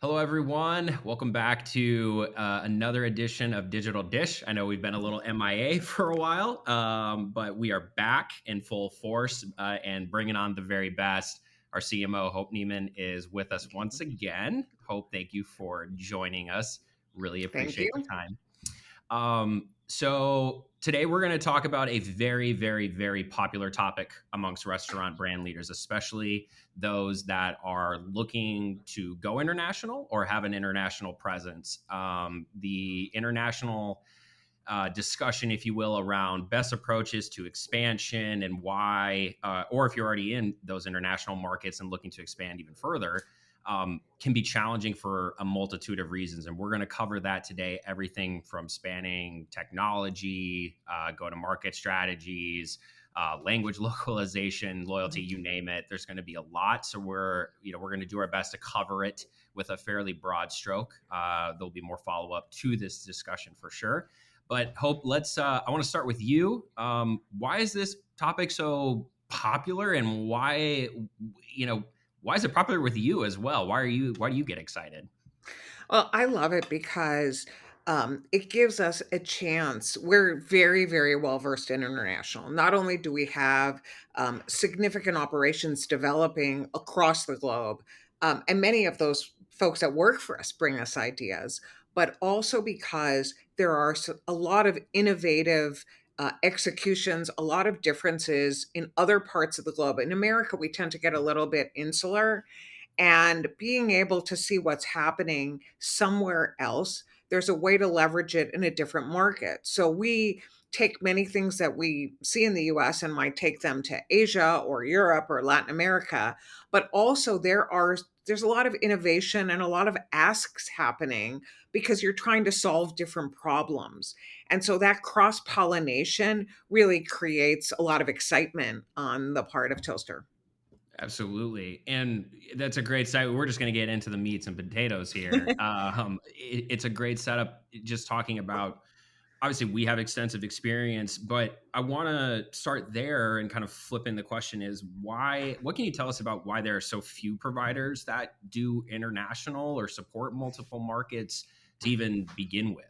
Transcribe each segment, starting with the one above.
Hello, everyone. Welcome back to another edition of Digital Dish. I know we've been a little MIA for a while, but we are back in full force and bringing on the very best. Our CMO, Hope Neiman, is with us once again. Hope, thank you for joining us. Really Thank appreciate the you. time. So today we're going to talk about a very, very, very popular topic amongst restaurant brand leaders, especially those that are looking to go international or have an international presence. The international discussion, if you will, around best approaches to expansion and why, or if you're already in those international markets and looking to expand even further, can be challenging for a multitude of reasons. And we're going to cover that today. Everything from spanning technology, go to market strategies, language localization, loyalty, you name it. There's going to be a lot. So we're going to do our best to cover it with a fairly broad stroke. There'll be more follow up to this discussion for sure. But Hope, I want to start with you. Why is this topic so popular, and why is it popular with you as well? Why do you get excited? Well, I love it because it gives us a chance. We're very, very well versed in international. Not only do we have significant operations developing across the globe, and many of those folks that work for us bring us ideas, but also because there are a lot of innovative executions, a lot of differences in other parts of the globe. In America, we tend to get a little bit insular, and being able to see what's happening somewhere else, there's a way to leverage it in a different market. So we take many things that we see in the US and might take them to Asia or Europe or Latin America, but also there's a lot of innovation and a lot of asks happening because you're trying to solve different problems. And so that cross pollination really creates a lot of excitement on the part of Toaster. Absolutely. And that's a great site. We're just going to get into the meats and potatoes here. It's a great setup just talking about, obviously, we have extensive experience, but I want to start there and kind of flipping the question is what can you tell us about why there are so few providers that do international or support multiple markets to even begin with?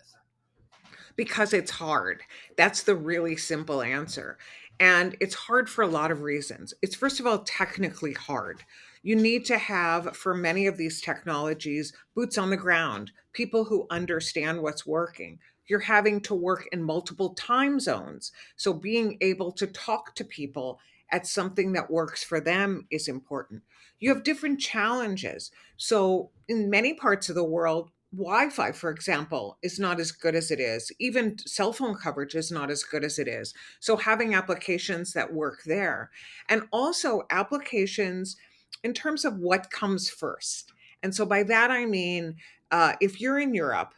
Because it's hard. That's the really simple answer. And it's hard for a lot of reasons. It's, first of all, technically hard. You need to have, for many of these technologies, boots on the ground, people who understand what's working. You're having to work in multiple time zones. So being able to talk to people at something that works for them is important. You have different challenges. So in many parts of the world, Wi-Fi, for example, is not as good as it is. Even cell phone coverage is not as good as it is. So having applications that work there, and also applications in terms of what comes first. And so by that I mean, if you're in Europe,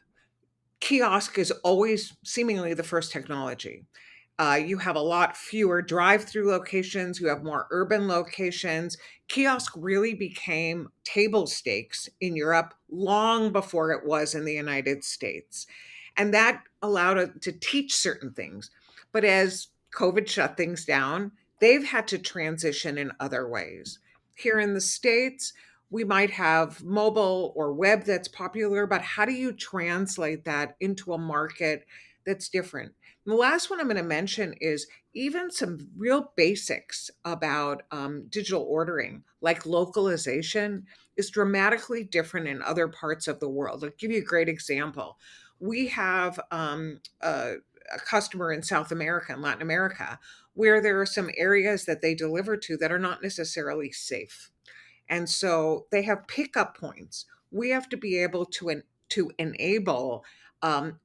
kiosk is always seemingly the first technology. You have a lot fewer drive-through locations. You have more urban locations. Kiosk really became table stakes in Europe long before it was in the United States. And that allowed it to teach certain things. But as COVID shut things down, they've had to transition in other ways. Here in the States, we might have mobile or web that's popular, but how do you translate that into a market that's different? And the last one I'm going to mention is even some real basics about digital ordering, like localization, is dramatically different in other parts of the world. I'll give you a great example. We have a customer in South America and Latin America where there are some areas that they deliver to that are not necessarily safe, and so they have pickup points. We have to be able to enable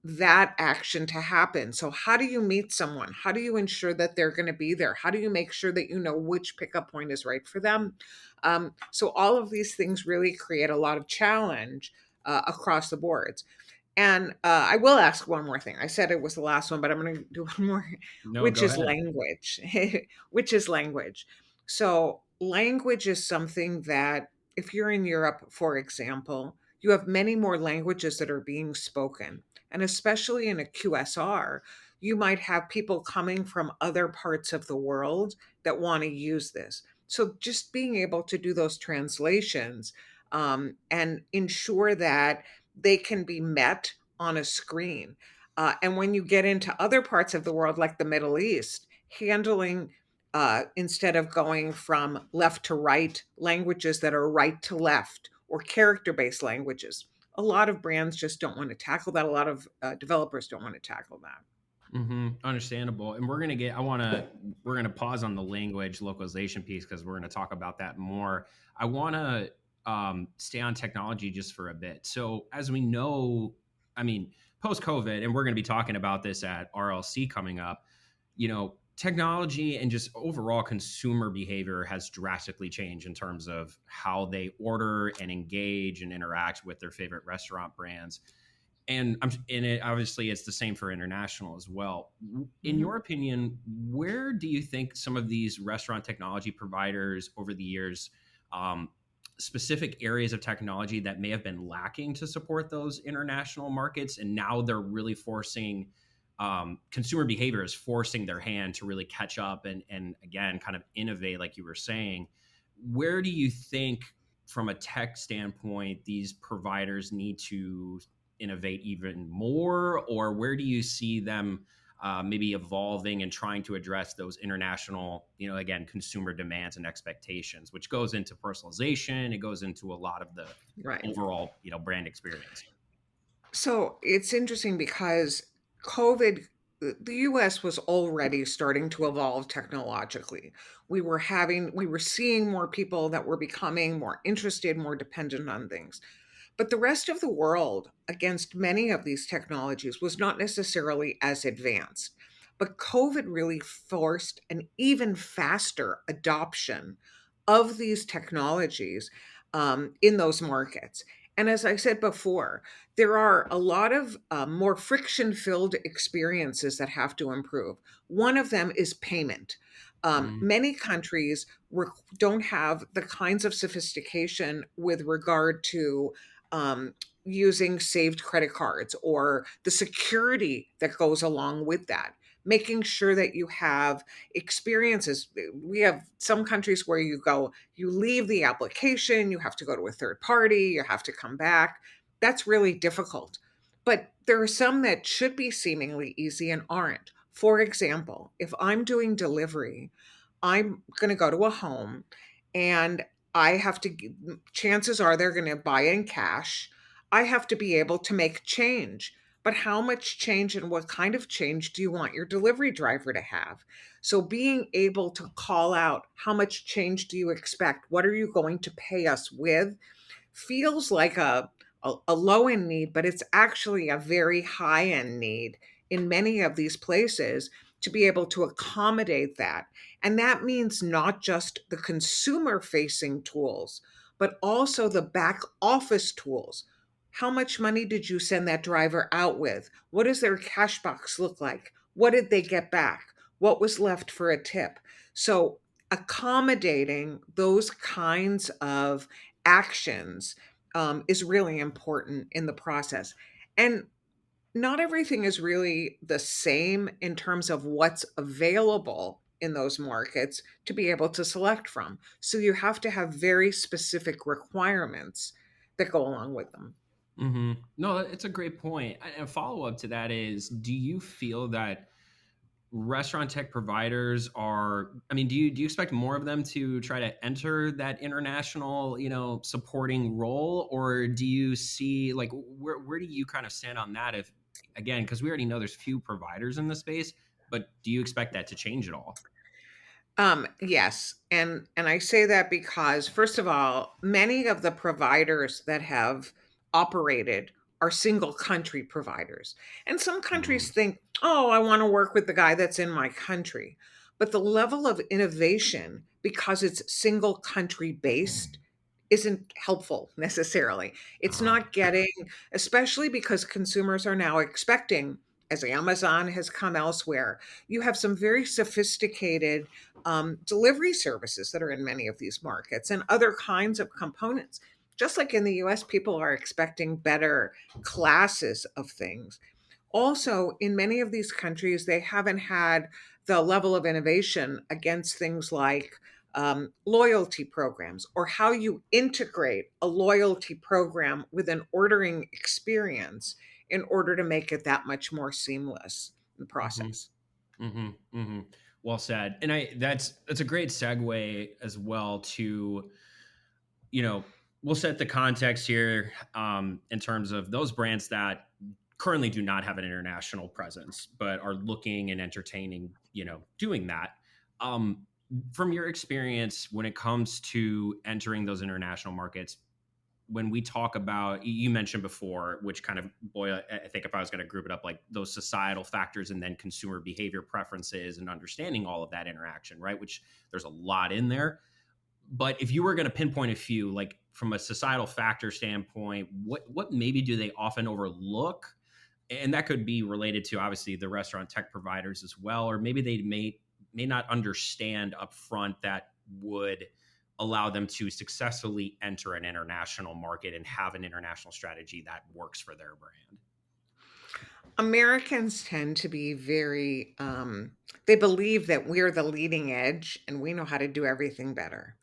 that action to happen. So how do you meet someone? How do you ensure that they're going to be there? How do you make sure that you know which pickup point is right for them? So all of these things really create a lot of challenge across the boards. And I will ask one more thing. I said it was the last one, but I'm going to do one more, No, which go is ahead. language, which is language. So, language is something that, if you're in Europe, for example, you have many more languages that are being spoken. And especially in a QSR, you might have people coming from other parts of the world that want to use this. So, just being able to do those translations and ensure that they can be met on a screen. And when you get into other parts of the world, like the Middle East, handling instead of going from left to right, languages that are right to left or character based languages. A lot of brands just don't want to tackle that. A lot of developers don't want to tackle that. Understandable. And we're gonna pause on the language localization piece because we're gonna talk about that more. I want to stay on technology just for a bit. So as we know, I mean, post COVID, and we're gonna be talking about this at RLC coming up. Technology and just overall consumer behavior has drastically changed in terms of how they order and engage and interact with their favorite restaurant brands. And I'm in it. Obviously, it's the same for international as well. In Mhm. your opinion, where do you think some of these restaurant technology providers over the years, um, specific areas of technology that may have been lacking to support those international markets, and now they're really forcing consumer behavior is forcing their hand to really catch up and again kind of innovate, like you were saying. Where do you think, from a tech standpoint, these providers need to innovate even more, or where do you see them maybe evolving and trying to address those international, again, consumer demands and expectations, which goes into personalization, it goes into a lot of the Right. overall, brand experience. So it's interesting because COVID, the US was already starting to evolve technologically. We were seeing more people that were becoming more interested, more dependent on things. But the rest of the world, against many of these technologies, was not necessarily as advanced. But COVID really forced an even faster adoption of these technologies in those markets. And as I said before, there are a lot of more friction filled experiences that have to improve. One of them is payment. Mm, Many countries don't have the kinds of sophistication with regard to um, using saved credit cards or the security that goes along with that. Making sure that you have experiences. We have some countries where you leave the application, you have to go to a third party, you have to come back. That's really difficult. But there are some that should be seemingly easy and aren't. For example, if I'm doing delivery, I'm going to go to a home and I have to, chances are they're going to buy in cash. I have to be able to make change. But how much change and what kind of change do you want your delivery driver to have? So being able to call out how much change do you expect? What are you going to pay us with? Feels like a low end need, but it's actually a very high end need in many of these places to be able to accommodate that. And that means not just the consumer facing tools, but also the back office tools. How much money did you send that driver out with? What does their cash box look like? What did they get back? What was left for a tip? So, accommodating those kinds of actions is really important in the process. And not everything is really the same in terms of what's available in those markets to be able to select from. So you have to have very specific requirements that go along with them. No, it's a great point. And a follow up to that is, do you feel that restaurant tech providers are, I mean, do you expect more of them to try to enter that international, supporting role, or do you see, like, where do you kind of stand on that? If, again, because we already know there's few providers in the space, but do you expect that to change at all? Yes, and I say that because first of all, many of the providers that have operated are single country providers. And some countries Mhm. think, "Oh, I want to work with the guy that's in my country." But the level of innovation because it's single country based isn't helpful necessarily. It's Uh, not getting, especially because consumers are now expecting, as Amazon has come elsewhere, you have some very sophisticated delivery services that are in many of these markets and other kinds of components. Just like in the US, people are expecting better classes of things. Also, in many of these countries, they haven't had the level of innovation against things like loyalty programs, or how you integrate a loyalty program with an ordering experience in order to make it that much more seamless in the Hmm. process. Hmm. Hmm. Well said. And that's a great segue as well to, you know, we'll set the context here, in terms of those brands that currently do not have an international presence, but are looking and entertaining, doing that. Um, from your experience, when it comes to entering those international markets, when we talk about, you mentioned before, which kind of, boy, I think if I was going to group it up, like those societal factors and then consumer behavior preferences and understanding all of that interaction, right? Which there's a lot in there. But if you were going to pinpoint a few, like from a societal factor standpoint, what maybe do they often overlook? And that could be related to obviously the restaurant tech providers as well, or maybe they may not understand upfront that would allow them to successfully enter an international market and have an international strategy that works for their brand. Americans tend to be very, they believe that we're the leading edge and we know how to do everything better.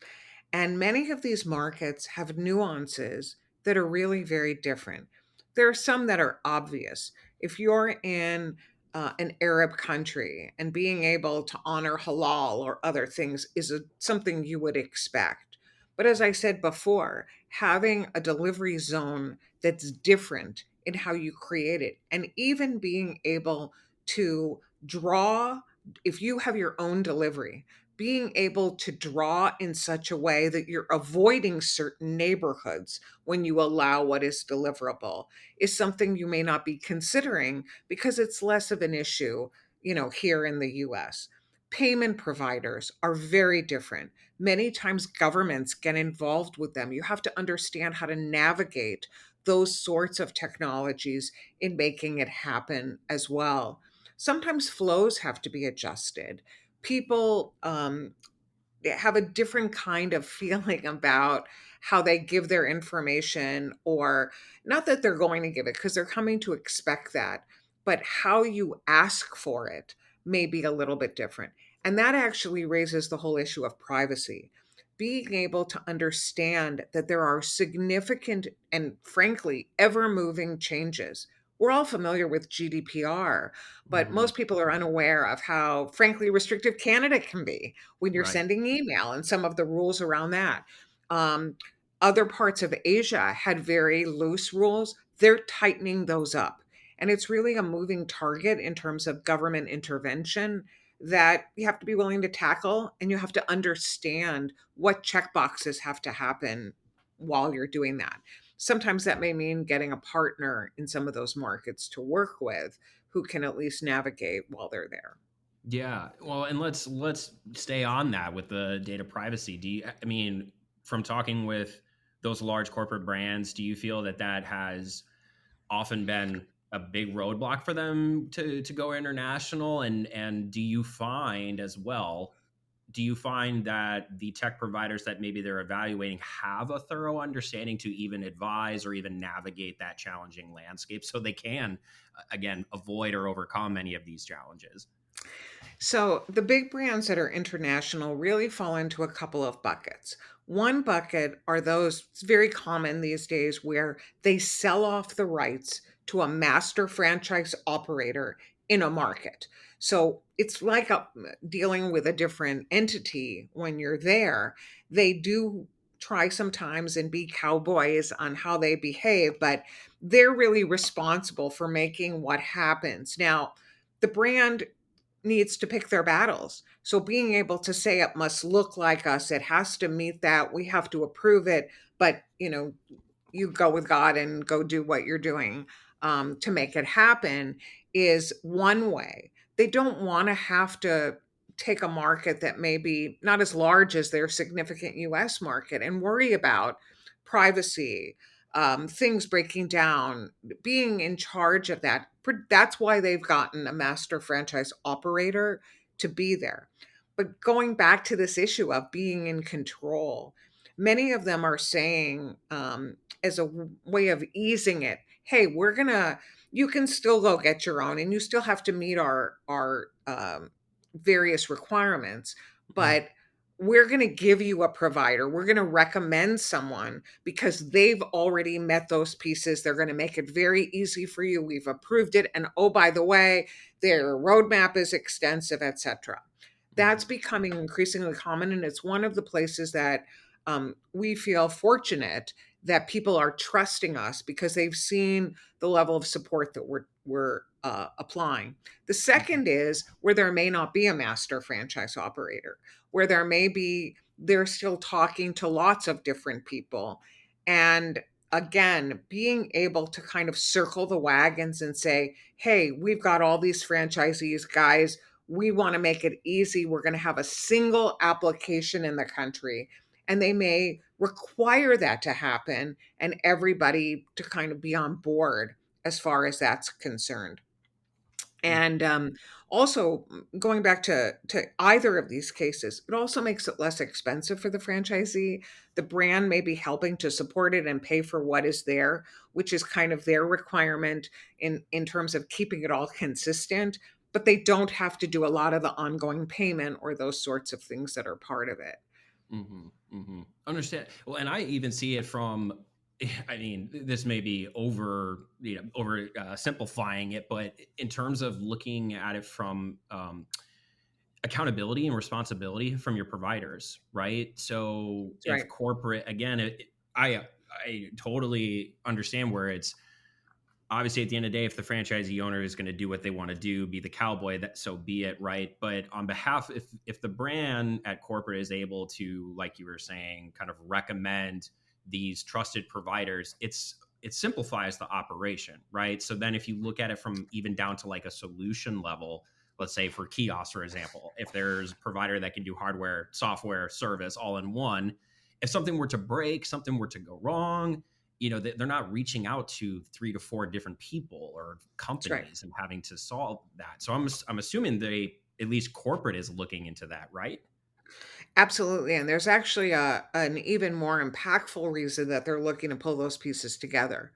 And many of these markets have nuances that are really very different. There are some that are obvious. If you're in an Arab country and being able to honor halal or other things is something you would expect. But as I said before, having a delivery zone that's different in how you create it, and even being able to draw, if you have your own delivery, being able to draw in such a way that you're avoiding certain neighborhoods when you allow what is deliverable is something you may not be considering because it's less of an issue, here in the US. Payment providers are very different. Many times governments get involved with them. You have to understand how to navigate those sorts of technologies in making it happen as well. Sometimes flows have to be adjusted. People have a different kind of feeling about how they give their information, or not that they're going to give it because they're coming to expect that, but how you ask for it may be a little bit different. And that actually raises the whole issue of privacy. Being able to understand that there are significant and frankly ever moving changes. We're all familiar with GDPR, but Mhm. most people are unaware of how frankly restrictive Canada can be when you're Right. sending email and some of the rules around that. Um, Other parts of Asia had very loose rules. They're tightening those up. And it's really a moving target in terms of government intervention that you have to be willing to tackle, and you have to understand what checkboxes have to happen while you're doing that. Sometimes that may mean getting a partner in some of those markets to work with who can at least navigate while they're there. Yeah. Well, and let's stay on that with the data privacy. I mean, from talking with those large corporate brands, do you feel that that has often been a big roadblock for them to go international? And do you find as well, do you find that the tech providers that maybe they're evaluating have a thorough understanding to even advise or even navigate that challenging landscape so they can, again, avoid or overcome any of these challenges? So the big brands that are international really fall into a couple of buckets. One bucket are those, it's very common these days, where they sell off the rights to a master franchise operator in a market. So it's like dealing with a different entity when you're there. They do try sometimes and be cowboys on how they behave, but they're really responsible for making what happens. Now, the brand needs to pick their battles. So being able to say it must look like us, it has to meet that, we have to approve it, but you go with God and go do what you're doing to make it happen is one way. They don't want to have to take a market that may be not as large as their significant US market and worry about privacy, things breaking down, being in charge of that. That's why they've gotten a master franchise operator to be there. But going back to this issue of being in control, many of them are saying, as a way of easing it, hey, you can still go get your own and you still have to meet our various requirements, Mhm. but we're going to give you a provider. We're going to recommend someone because they've already met those pieces. They're going to make it very easy for you. We've approved it. And oh, by the way, their roadmap is extensive, etc. That's Mhm. becoming increasingly common. And it's one of the places that we feel fortunate that people are trusting us because they've seen the level of support that we're applying. The Mhm. second is where there may not be a master franchise operator, where there may be, they're still talking to lots of different people. And again, being able to kind of circle the wagons and say, hey, we've got all these franchisees, guys. We want to make it easy. We're going to have a single application in the country. And they may require that to happen and everybody to kind of be on board as far as that's concerned. Mhm. And also, going back to either of these cases, it also makes it less expensive for the franchisee. The brand may be helping to support it and pay for what is there, which is kind of their requirement in terms of keeping it all consistent. But they don't have to do a lot of the ongoing payment or those sorts of things that are part of it. Mhm. Mhm. Understand. Well, and I even see it from I mean, this may be simplifying it, but in terms of looking at it from accountability and responsibility from your providers, right? So That's if right. corporate, again, I totally understand where it's obviously at the end of the day, if the franchisee owner is going to do what they want to do, be the cowboy, that so be it, right? But on behalf, if the brand at corporate is able to, like you were saying, kind of recommend these trusted providers, it simplifies the operation, right? So then if you look at it from even down to like a solution level, let's say for kiosks, for example, if there's a provider that can do hardware, software, service all in one, if something were to break, something were to go wrong, they're not reaching out to 3 to 4 different people or That's right. companies and having to solve that. So I'm assuming they, at least corporate, is looking into that, right? Absolutely. And there's actually an even more impactful reason that they're looking to pull those pieces together.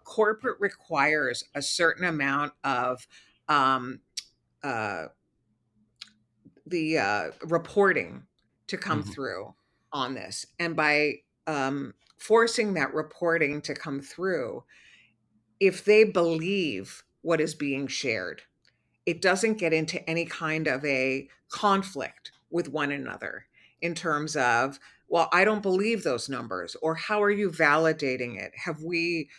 Corporate requires a certain amount of um, uh, the reporting to come Hmm. through on this. And by forcing that reporting to come through, if they believe what is being shared, it doesn't get into any kind of a conflict with one another in terms of, well, I don't believe those numbers, or how are you validating it? Have we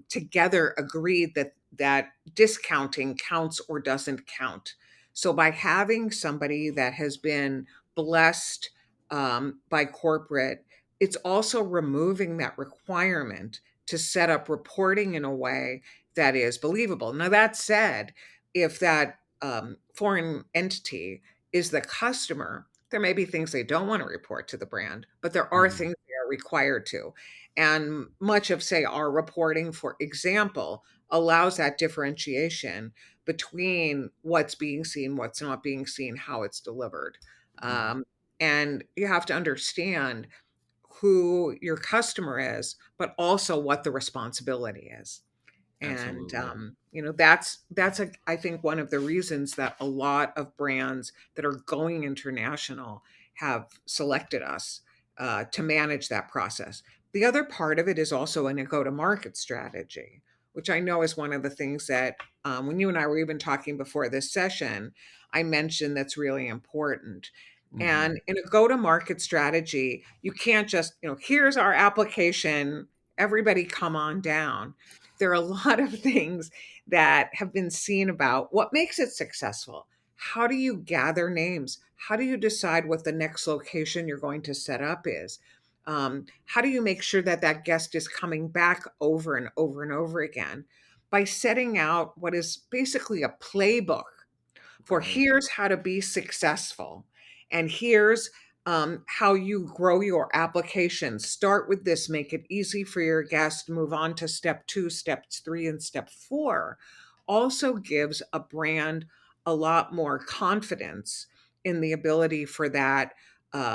together agreed that discounting counts or doesn't count? So by having somebody that has been blessed by corporate, it's also removing that requirement to set up reporting in a way that is believable. Now, that said, if that foreign entity is the customer, there may be things they don't want to report to the brand, but there are Hmm. things they are required to. And much of, say, our reporting, for example, allows that differentiation between what's being seen, what's not being seen, how it's delivered. Hmm. Um, and you have to understand who your customer is, but also what the responsibility is. And Absolutely. that's I think one of the reasons that a lot of brands that are going international have selected us to manage that process. The other part of it is also in a go-to-market strategy, which I know is one of the things that when you and I were even talking before this session, I mentioned that's really important. Hmm. And in a go-to-market strategy, you can't just, here's our application, everybody come on down. There are a lot of things that have been seen about what makes it successful. How do you gather names? How do you decide what the next location you're going to set up is? How do you make sure that that guest is coming back over and over and over again? By setting out what is basically a playbook for Right. here's how to be successful, and here's how you grow your application. Start with this, make it easy for your guest, move on to step two, steps three, and step four. Also gives a brand a lot more confidence in the ability for that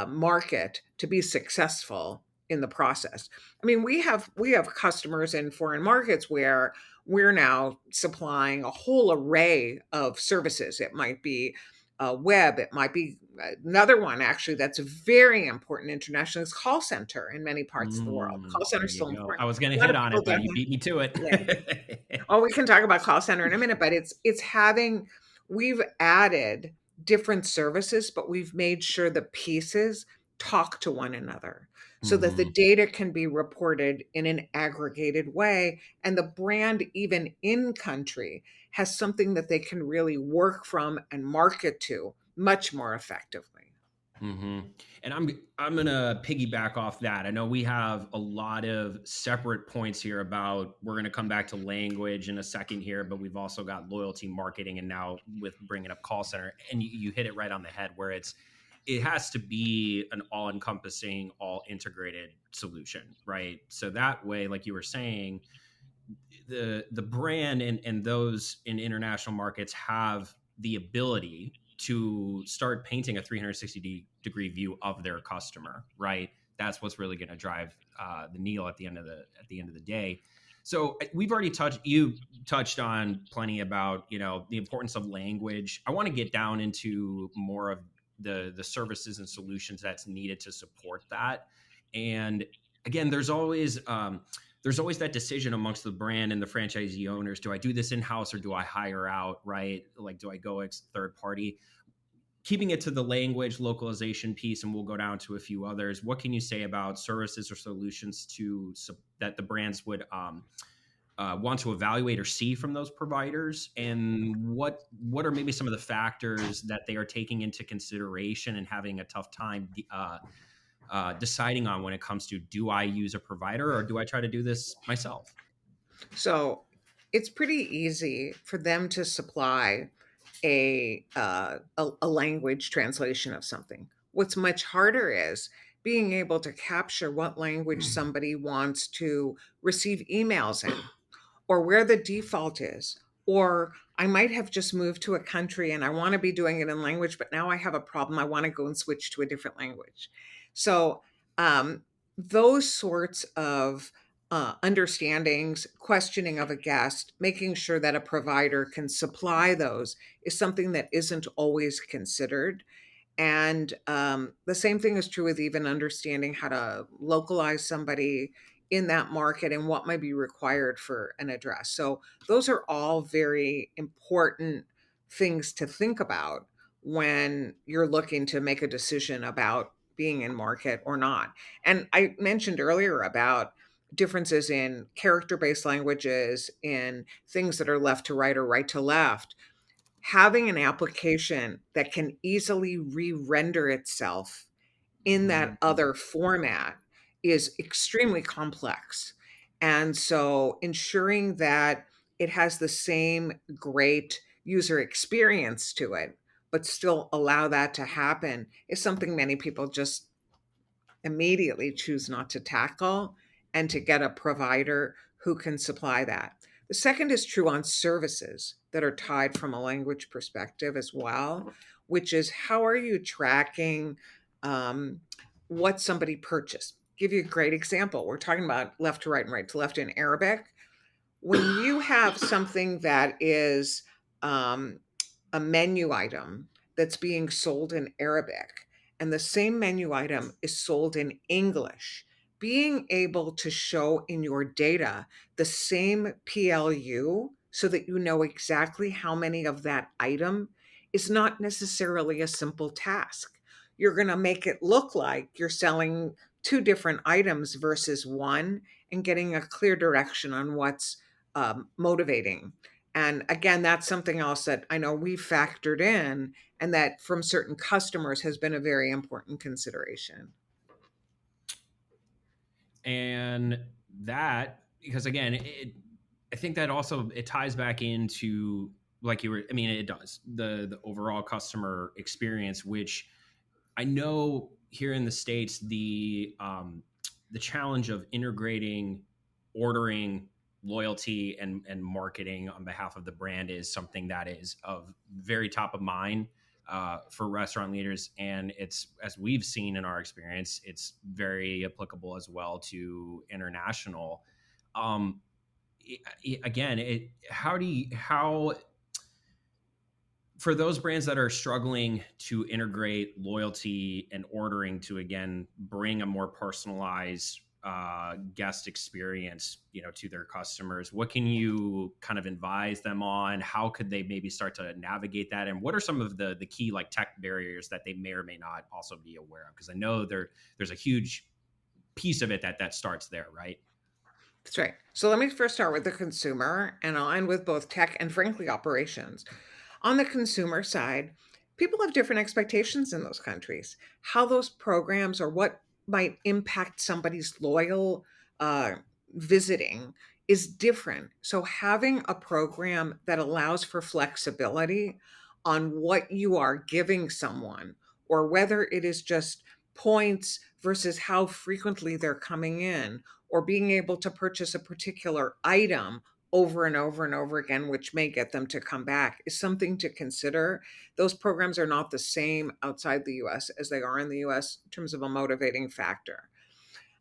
market to be successful in the process. I mean, we have customers in foreign markets where we're now supplying a whole array of services. It might be web. It might be another one, actually, that's very important internationally is call center in many parts of the world. Call center There is you still go. important. I was going to A lot hit of on people it, but don't you have, beat me to yeah. it. Oh, we can talk about call center in a minute, but it's having we've added different services, but we've made sure the pieces talk to one another so that the Hmm. data can be reported in an aggregated way and the brand even in country has something that they can really work from and market to much more effectively. Hmm. And I'm gonna piggyback off that. I know we have a lot of separate points here about we're gonna come back to language in a second here, but we've also got loyalty marketing, and now with bringing up call center, and you hit it right on the head where it has to be an all encompassing, all integrated solution, right? So that way, like you were saying, the brand and those in international markets have the ability to start painting a 360 degree view of their customer, right? That's what's really going to drive the needle at the end of the day. So we've already touched on plenty about the importance of language. I want to get down into more of the services and solutions that's needed to support that. And again, there's always that decision amongst the brand and the franchisee owners. Do I do this in house or do I hire out? Right? Like, do I go third party? Keeping it to the language localization piece, and we'll go down to a few others. What can you say about services or solutions that the brands would want to evaluate or see from those providers, and what are maybe some of the factors that they are taking into consideration and having a tough time deciding on when it comes to, do I use a provider or do I try to do this myself? So it's pretty easy for them to supply a language translation of something. What's much harder is being able to capture what language somebody wants to receive emails in, or where the default is. Or I might have just moved to a country and I want to be doing it in language, but now I have a problem. I want to go and switch to a different language. So, um, those sorts of understandings, questioning of a guest, making sure that a provider can supply those is something that isn't always considered. And the same thing is true with even understanding how to localize somebody in that market and what might be required for an address. So, those are all very important things to think about when you're looking to make a decision about being in market or not. And I mentioned earlier about differences in character based languages, in things that are left to right or right to left. Having an application that can easily re-render itself in that Mhm. other format is extremely complex. And so ensuring that it has the same great user experience to it, but still allow that to happen is something many people just immediately choose not to tackle and to get a provider who can supply that. The second is true on services that are tied from a language perspective as well, which is how are you tracking um, what somebody purchased? Give you a great example. We're talking about left to right and right to left in Arabic. When you have something that is um, a menu item that's being sold in Arabic and the same menu item is sold in English, being able to show in your data the same PLU so that you know exactly how many of that item is not necessarily a simple task. You're going to make it look like you're selling two different items versus one and getting a clear direction on what's motivating. And again, that's something else that I know we've factored in and that from certain customers has been a very important consideration. And that, because again, I think that also it ties back into, like you were, I mean, it does the overall customer experience, which I know here in the States, the challenge of integrating ordering, loyalty, and marketing on behalf of the brand is something that is of very top of mind for restaurant leaders. And it's, as we've seen in our experience, it's very applicable as well to international. Um, again, how For those brands that are struggling to integrate loyalty and ordering to again bring a more personalized guest experience, to their customers, what can you kind of advise them on? How could they maybe start to navigate that? And what are some of the key like tech barriers that they may or may not also be aware of? Because I know there's a huge piece of it that starts there, right? That's right. So let me first start with the consumer, and I'll end with both tech and frankly operations. On the consumer side, people have different expectations in those countries. How those programs or what might impact somebody's loyal uh, visiting is different. So having a program that allows for flexibility on what you are giving someone, or whether it is just points versus how frequently they're coming in, or being able to purchase a particular item over and over and over again, which may get them to come back, is something to consider. Those programs are not the same outside the US as they are in the US in terms of a motivating factor.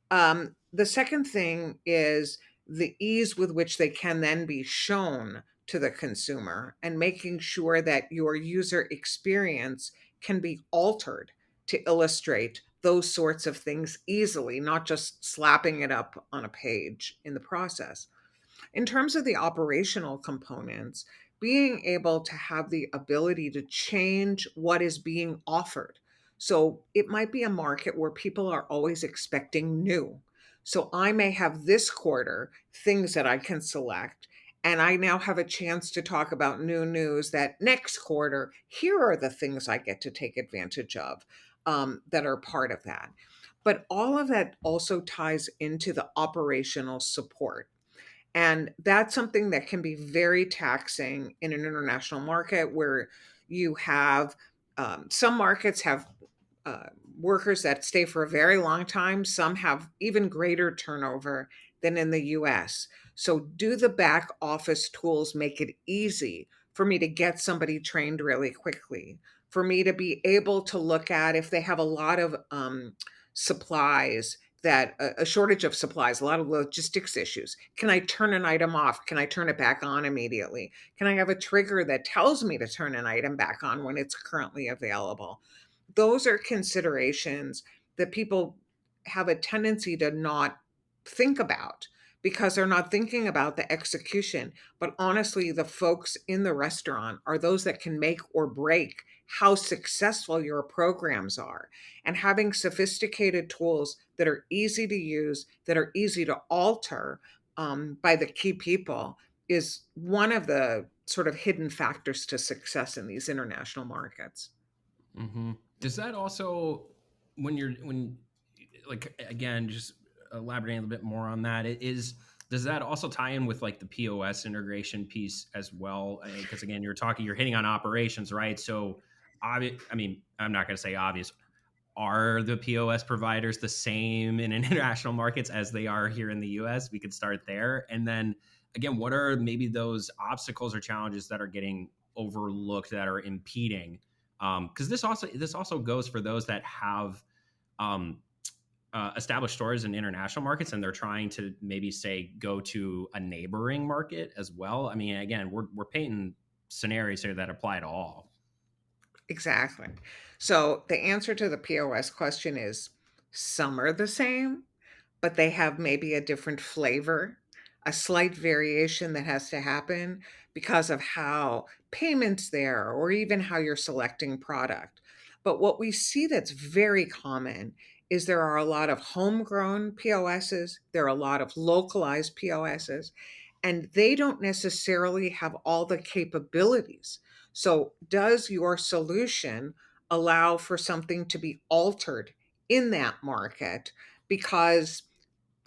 The second thing is the ease with which they can then be shown to the consumer, and making sure that your user experience can be altered to illustrate those sorts of things easily, not just slapping it up on a page in the process. In terms of the operational components, being able to have the ability to change what is being offered. So it might be a market where people are always expecting new. So I may have this quarter things that I can select, and I now have a chance to talk about new news that next quarter, here are the things I get to take advantage of, that are part of that. But all of that also ties into the operational support, and that's something that can be very taxing in an international market where you have some markets have workers that stay for a very long time. Some have even greater turnover than in the US. So, do the back office tools make it easy for me to get somebody trained really quickly? For me to be able to look at if they have a lot of supplies, that a shortage of supplies, a lot of logistics issues. Can I turn an item off? Can I turn it back on immediately? Can I have a trigger that tells me to turn an item back on when it's currently available? Those are considerations that people have a tendency to not think about because they're not thinking about the execution. But honestly, the folks in the restaurant are those that can make or break how successful your programs are. And having sophisticated tools that are easy to use, that are easy to alter by the key people, is one of the sort of hidden factors to success in these international markets. Does that also, when like again, just elaborating a little bit more on that, it is does that also tie in with like the POS integration piece as well? Because again, you're hitting on operations, right? So, I mean, I'm not going to say obvious. Are the POS providers the same in international markets as they are here in the US? We could start there. And then again, what are maybe those obstacles or challenges that are getting overlooked that are impeding? Because this also goes for those that have um, established stores in international markets and they're trying to maybe say go to a neighboring market as well. I mean, again, we're painting scenarios here that apply to all. Exactly. So the answer to the POS question is some are the same, but they have maybe a different flavor, a slight variation that has to happen because of how payments there or even how you're selecting product. But what we see that's very common is there are a lot of homegrown POSs, there are a lot of localized POSs, and they don't necessarily have all the capabilities. So, does your solution allow for something to be altered in that market because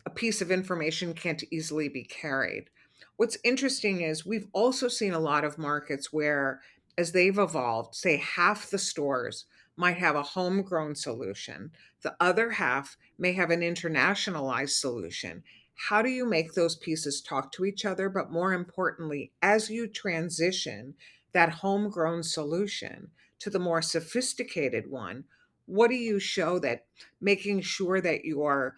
a piece of information can't easily be carried? What's interesting is we've also seen a lot of markets where, as they've evolved, say half the stores might have a homegrown solution, the other half may have an internationalized solution. How do you make those pieces talk to each other? But more importantly, as you transition that homegrown solution to the more sophisticated one, what do you show that making sure that your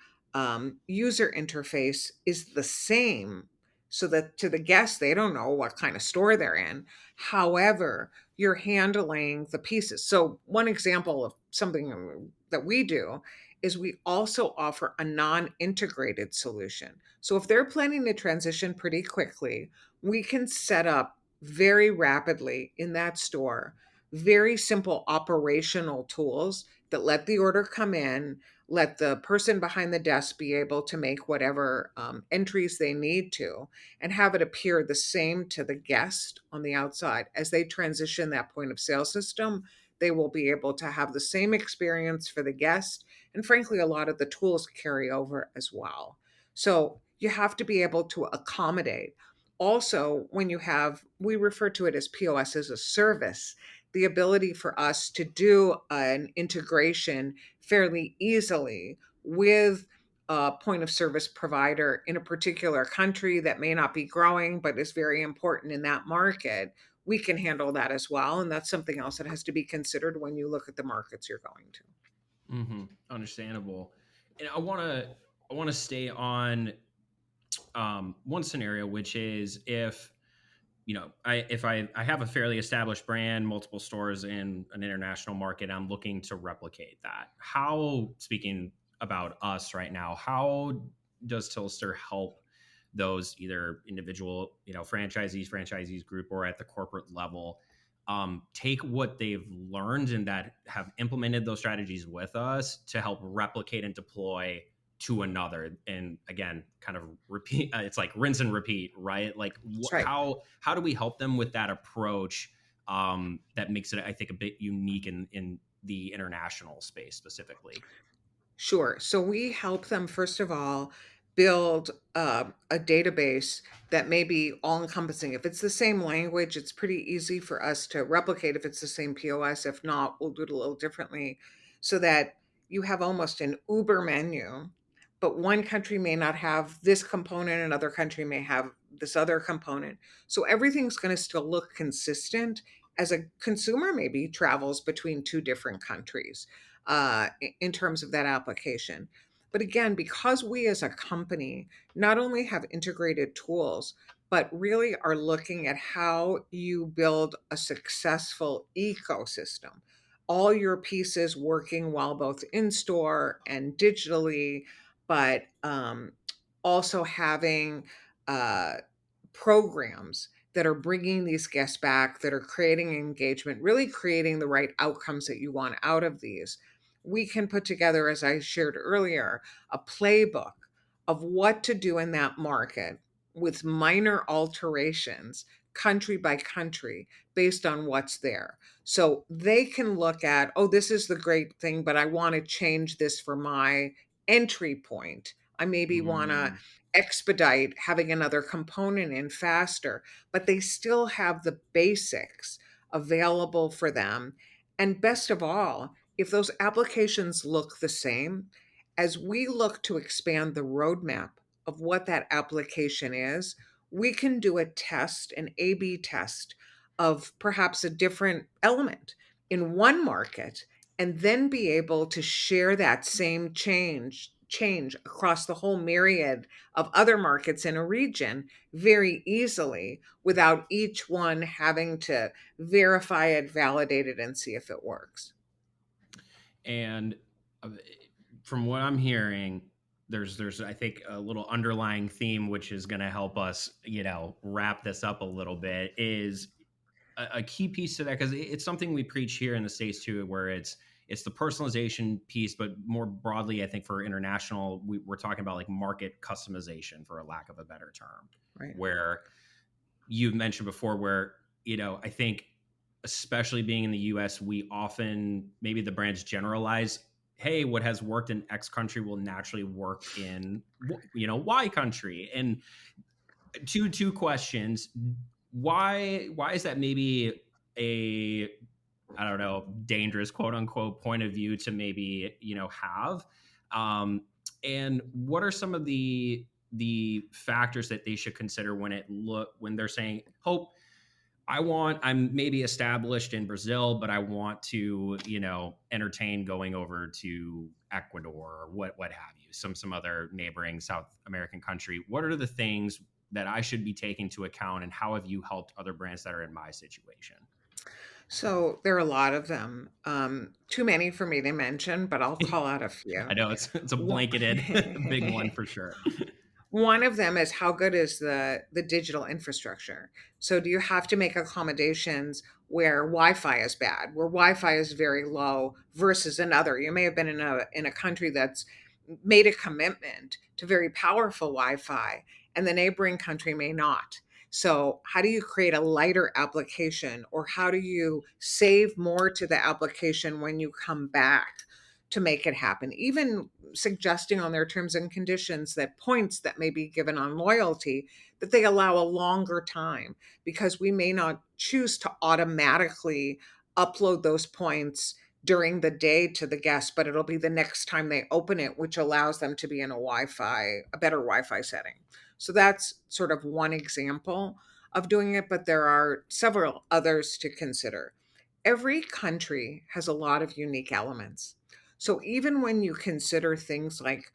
user interface is the same so that to the guests, they don't know what kind of store they're in. However, you're handling the pieces. So, one example of something that we do is we also offer a non integrated solution. So, if they're planning to transition pretty quickly, we can set up very rapidly in that store very simple operational tools that let the order come in, let the person behind the desk be able to make whatever entries they need to, and have it appear the same to the guest on the outside. As they transition that point of sale system, they will be able to have the same experience for the guest. And frankly, a lot of the tools carry over as well. So you have to be able to accommodate. Also, when you have, we refer to it as POS as a service, the ability for us to do an integration fairly easily with a point of service provider in a particular country that may not be growing but is very important in that market, we can handle that as well. And that's something else that has to be considered when you look at the markets you're going to. Understandable. And I want to stay on one scenario, which is if I have a fairly established brand, multiple stores in an international market, I'm looking to replicate that. How, speaking about us right now, how does Tilster help those either individual, franchisees group, or at the corporate level, take what they've learned and that have implemented those strategies with us to help replicate and deploy to another, and again, kind of repeat, it's like rinse and repeat, right? Like That's right. how do we help them with that approach, that makes it, I think, a bit unique in the international space specifically? Sure. So we help them, first of all, build a database that may be all encompassing. If it's the same language, it's pretty easy for us to replicate if it's the same POS. If not, we'll do it a little differently so that you have almost an Uber menu, but one country may not have this component, another country may have this other component. So everything's going to still look consistent as a consumer maybe travels between two different countries in terms of that application. But again, because we as a company not only have integrated tools, but really are looking at how you build a successful ecosystem, all your pieces working well both in store and digitally, but also having uh, programs that are bringing these guests back, that are creating engagement, really creating the right outcomes that you want out of these. We can put together, as I shared earlier, a playbook of what to do in that market with minor alterations, country by country, based on what's there. So they can look at, oh, this is the great thing, but I want to change this for my entry point. I maybe want to Mm. expedite having another component in faster, but they still have the basics available for them. And best of all, if those applications look the same, as we look to expand the roadmap of what that application is, we can do a test, an A B test of perhaps a different element in one market, and then be able to share that same change across the whole myriad of other markets in a region very easily without each one having to verify it, validate it, and see if it works. And uh, from what I'm hearing, there's I think a little underlying theme which is going to help us, wrap this up a little bit, is a key piece to that, because it's something we preach here in the States too, where it's the personalization piece, but more broadly, I think for international, we're talking about like market customization, for a lack of a better term, Right. where you've mentioned before, where I think, especially being in the US, we often, maybe the brands generalize, hey, what has worked in X country will naturally work in Y country. And two questions: why is that maybe a, I don't know, dangerous quote unquote point of view to maybe have, and what are some of the factors that they should consider when they're saying, hope, I'm maybe established in Brazil, but I want to, entertain going over to Ecuador, or what have you, some other neighboring South American country. What are the things that I should be taking into account, and how have you helped other brands that are in my situation? So there are a lot of them. Too many for me to mention, but I'll call out a I few. know it's a One blanketed big one for sure. one of them is how good is the digital infrastructure? So do you have to make accommodations where Wi-Fi is bad, where Wi-Fi is very low versus another? You may have been in a country that's made a commitment to very powerful Wi-Fi, and the neighboring country may not. So how do you create a lighter application, or how do you save more to the application when you come back to make it happen? Even suggesting on their terms and conditions that points that may be given on loyalty, that they allow a longer time, because we may not choose to automatically upload those points during the day to the guest, but it'll be the next time they open it, which allows them to be in a better Wi-Fi setting. So that's sort of one example of doing it, but there are several others to consider. Every country has a lot of unique elements. So even when you consider things like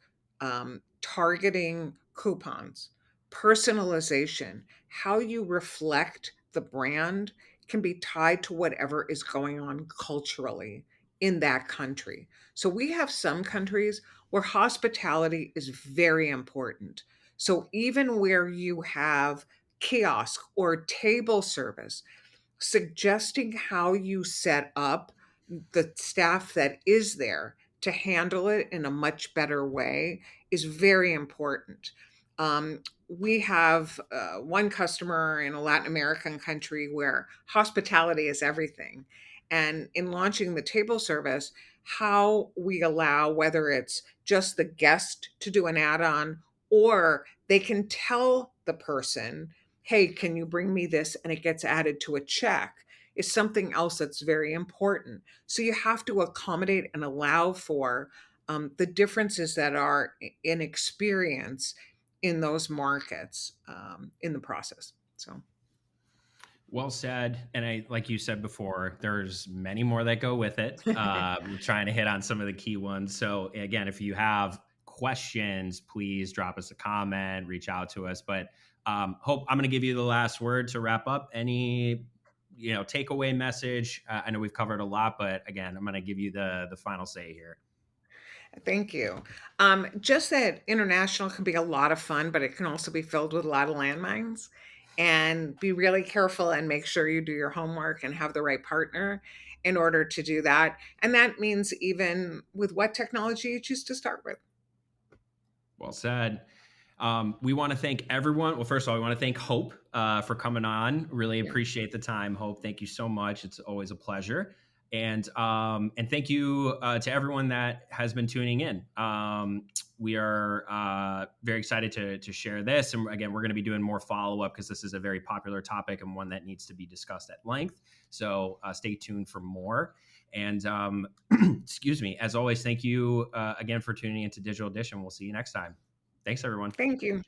targeting coupons, personalization, how you reflect the brand can be tied to whatever is going on culturally in that country. So we have some countries where hospitality is very important. So even where you have kiosk or table service, suggesting how you set up the staff that is there to handle it in a much better way is very important. We have one customer in a Latin American country where hospitality is everything. And in launching the table service, how we allow, whether it's just the guest to do an add on, or they can tell the person, hey, can you bring me this? And it gets added to a check, is something else that's very important. So you have to accommodate and allow for the differences that are in experience in those markets in the process. So Well said. And like you said before, there's many more that go with it. We're trying to hit on some of the key ones. So again, if you have questions, please drop us a comment, reach out to us. But Hope, I'm going to give you the last word to wrap up. Any takeaway message? I know we've covered a lot, but again, I'm going to give you the final say here. thank you. Just that international can be a lot of fun, but it can also be filled with a lot of landmines. And be really careful and make sure you do your homework and have the right partner in order to do that. And that means even with what technology you choose to start with. Well said. We want to thank everyone. Well, first of all, we want to thank Hope for coming on. Really Yeah. appreciate the time, Hope. Thank you so much. It's always a pleasure. And thank you to everyone that has been tuning in. We are very excited to share this. And again, we're going to be doing more follow up because this is a very popular topic and one that needs to be discussed at length. So stay tuned for more. And excuse me, as always, thank you again for tuning into Digital Edition. We'll see you next time. Thanks, everyone. Thank you.